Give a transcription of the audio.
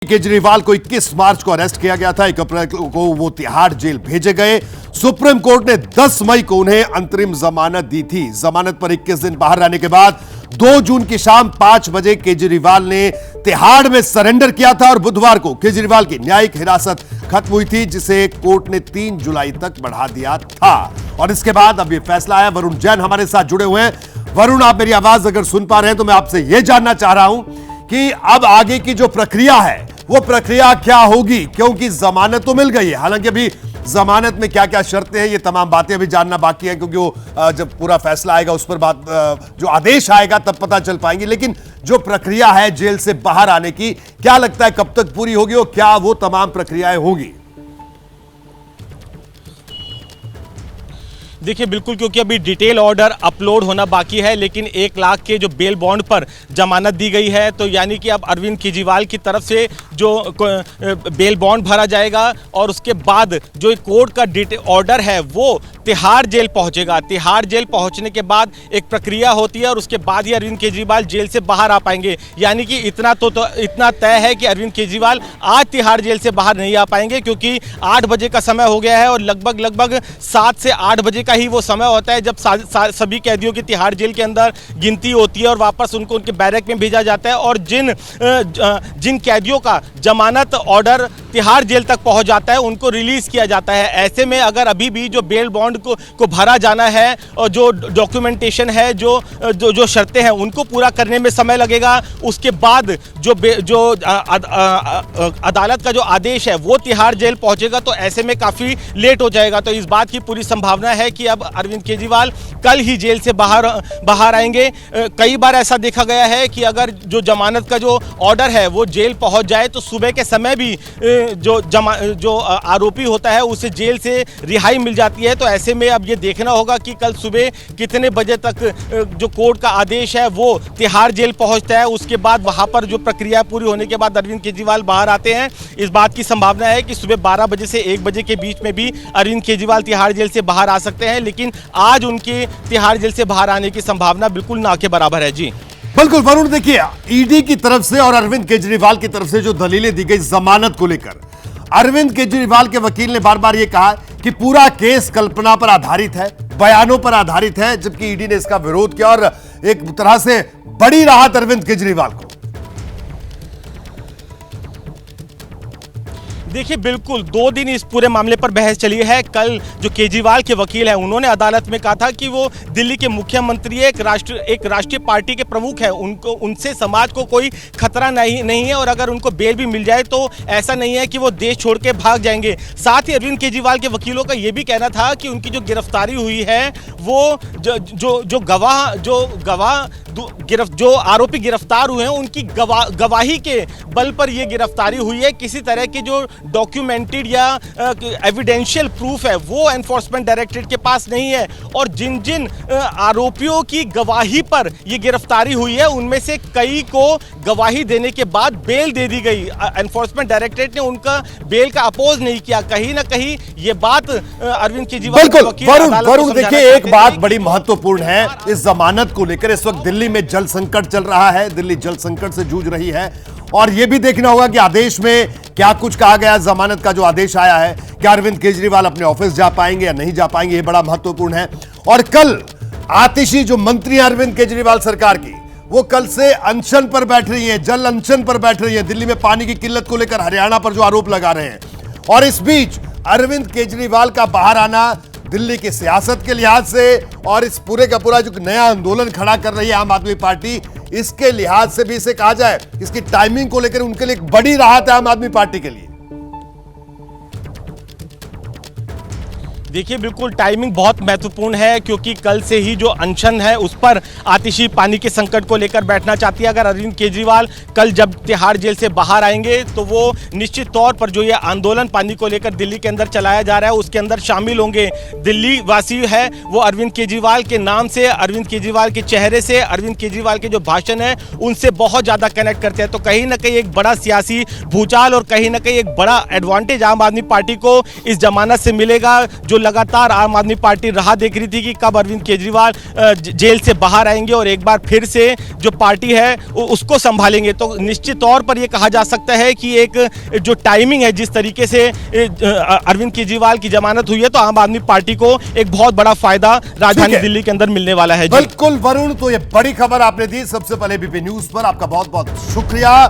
केजरीवाल को 21 मार्च को अरेस्ट किया गया था। 1 अप्रैल को वो तिहाड़ जेल भेजे गए। सुप्रीम कोर्ट ने 10 मई को उन्हें अंतरिम जमानत दी थी। जमानत पर 21 दिन बाहर रहने के बाद 2 जून की शाम 5 बजे केजरीवाल ने तिहाड़ में सरेंडर किया था और बुधवार को केजरीवाल की न्यायिक हिरासत खत्म हुई थी, जिसे कोर्ट ने 3 जुलाई तक बढ़ा दिया था। और इसके बाद अब यह फैसला आया। वरुण जैन हमारे साथ जुड़े हुए हैं। वरुण, आप मेरी आवाज अगर सुन पा रहे हैं तो मैं आपसे यह जानना चाह रहा हूं कि अब आगे की जो प्रक्रिया है वो प्रक्रिया क्या होगी, क्योंकि जमानत तो मिल गई है। हालांकि अभी जमानत में क्या क्या शर्तें हैं ये तमाम बातें अभी जानना बाकी है, क्योंकि वो जब पूरा फैसला आएगा उस पर बात जो आदेश आएगा तब पता चल पाएंगी। लेकिन जो प्रक्रिया है जेल से बाहर आने की, क्या लगता है कब तक पूरी होगी और क्या वो तमाम प्रक्रियाएं होंगी? देखिए बिल्कुल, क्योंकि अभी डिटेल ऑर्डर अपलोड होना बाकी है, लेकिन 1 लाख के जो बेल बॉन्ड पर जमानत दी गई है, तो यानी कि अब अरविंद केजरीवाल की तरफ से जो बेल बॉन्ड भरा जाएगा और उसके बाद जो कोर्ट का डिटेल ऑर्डर है वो तिहाड़ जेल पहुंचेगा। तिहाड़ जेल पहुंचने के बाद एक प्रक्रिया होती है और उसके बाद ही अरविंद केजरीवाल जेल से बाहर आ पाएंगे। यानी कि इतना इतना तय है कि अरविंद केजरीवाल आज तिहाड़ जेल से बाहर नहीं आ पाएंगे, क्योंकि 8 बजे का समय हो गया है और लगभग 7 से 8 बजे का ही वो समय होता है जब सभी कैदियों की तिहाड़ जेल के अंदर गिनती होती है और वापस उनको उनके बैरक में भेजा जाता है। और जिन कैदियों का जमानत ऑर्डर तिहाड़ जेल तक पहुंच जाता है उनको रिलीज किया जाता है। ऐसे में अगर अभी भी जो बेल बॉन्ड को भरा जाना है और जो डॉक्यूमेंटेशन है, जो शर्तें हैं उनको पूरा करने में समय लगेगा। उसके बाद जो अदालत का जो आदेश है वो तिहाड़ जेल पहुंचेगा, तो ऐसे में काफ़ी लेट हो जाएगा। तो इस बात की पूरी संभावना है कि अब अरविंद केजरीवाल कल ही जेल से बाहर आएंगे। कई बार ऐसा देखा गया है कि अगर जो जमानत का जो ऑर्डर है वो जेल पहुंच जाए तो सुबह के समय भी जो आरोपी होता है उसे जेल से रिहाई मिल जाती है। तो ऐसे में अब ये देखना होगा कि कल सुबह कितने बजे तक जो कोर्ट का आदेश है वो तिहाड़ जेल पहुंचता है। उसके बाद वहां पर जो प्रक्रिया पूरी होने के बाद अरविंद केजरीवाल बाहर आते हैं। इस बात की संभावना है कि सुबह 12 बजे से 1 बजे के बीच में भी अरविंद केजरीवाल तिहाड़ जेल से बाहर आ सकते हैं, लेकिन आज उनके तिहाड़ जेल से बाहर आने की संभावना बिल्कुल ना के बराबर है। जी बिल्कुल वरुण, देखिए ईडी की तरफ से और अरविंद केजरीवाल की तरफ से जो दलीलें दी गई जमानत को लेकर, अरविंद केजरीवाल के वकील ने बार बार यह कहा कि पूरा केस कल्पना पर आधारित है, बयानों पर आधारित है, जबकि ईडी ने इसका विरोध किया और एक तरह से बड़ी राहत अरविंद केजरीवाल को। देखिए बिल्कुल 2 दिन इस पूरे मामले पर बहस चली है। कल जो केजरीवाल के वकील हैं उन्होंने अदालत में कहा था कि वो दिल्ली के मुख्यमंत्री एक राष्ट्रीय पार्टी के प्रमुख हैं, उनसे समाज को कोई खतरा नहीं है और अगर उनको बेल भी मिल जाए तो ऐसा नहीं है कि वो देश छोड़ के भाग जाएंगे। साथ ही अरविंद केजरीवाल के वकीलों का ये भी कहना था कि उनकी जो गिरफ्तारी हुई है वो जो आरोपी गिरफ्तार हुए हैं उनकी गवाही के बल पर यह गिरफ्तारी हुई है। किसी तरह की जो डॉक्यूमेंटेड या एविडेंशियल प्रूफ है वो एनफोर्समेंट डायरेक्टरेट के पास नहीं है। और जिन आरोपियों की गवाही पर यह गिरफ्तारी हुई है उनमें से कई को गवाही देने के बाद बेल दे दी गई। एनफोर्समेंट डायरेक्टरेट ने उनका बेल का अपोज नहीं किया। कहीं ना कहीं ये बात अरविंद केजरीवाल वरुण, देखिए एक बात बड़ी महत्वपूर्ण है इस जमानत को लेकर। इस वक्त दिल्ली में जल संकट चल रहा है, दिल्ली जल संकट से जूझ रही है और यह भी देखना होगा कि आदेश में क्या कुछ कहा गया। जमानत का जो आदेश आया है, क्या अरविंद केजरीवाल अपने ऑफिस जा पाएंगे या नहीं जा पाएंगे, यह बड़ा महत्वपूर्ण है। और कल आतिशी जो मंत्री अरविंद केजरीवाल सरकार की, वो कल से अनशन पर बैठ रही है, जल अनशन पर बैठ रही है, दिल्ली में पानी की किल्लत को लेकर हरियाणा पर जो आरोप लगा रहे हैं। और इस बीच अरविंद केजरीवाल का बाहर आना दिल्ली की सियासत के लिहाज से और इस पूरे का पूरा जो नया आंदोलन खड़ा कर रही है आम आदमी पार्टी, इसके लिहाज से भी इसे कहा जाए इसकी टाइमिंग को लेकर उनके लिए एक बड़ी राहत है आम आदमी पार्टी के लिए। देखिए बिल्कुल टाइमिंग बहुत महत्वपूर्ण है, क्योंकि कल से ही जो अनशन है उस पर आतिशी पानी के संकट को लेकर बैठना चाहती है। अगर अरविंद केजरीवाल कल जब तिहाड़ जेल से बाहर आएंगे तो वो निश्चित तौर पर जो ये आंदोलन पानी को लेकर दिल्ली के अंदर चलाया जा रहा है उसके अंदर शामिल होंगे। दिल्ली वासी है वो अरविंद केजरीवाल के नाम से, अरविंद केजरीवाल के चेहरे से, अरविंद केजरीवाल के जो भाषण है उनसे बहुत ज़्यादा कनेक्ट करते हैं। तो कहीं ना कहीं एक बड़ा सियासी भूचाल और कहीं ना कहीं एक बड़ा एडवांटेज आम आदमी पार्टी को इस जमानत से मिलेगा। जो लगातार आम आदमी पार्टी राह देख रही थी कि कब अरविंद केजरीवाल जेल से बाहर आएंगे और एक बार फिर से जो पार्टी है उसको संभालेंगे। तो निश्चित तौर पर यह कहा जा सकता है कि एक जो टाइमिंग है, जिस तरीके से अरविंद केजरीवाल की जमानत हुई है, तो आम आदमी पार्टी को एक बहुत बड़ा फायदा राजधानी दिल्ली के अंदर मिलने वाला है। बिल्कुल वरुण, तो ये बड़ी खबर आपने दी सबसे पहले एबीपी न्यूज पर, आपका बहुत बहुत शुक्रिया।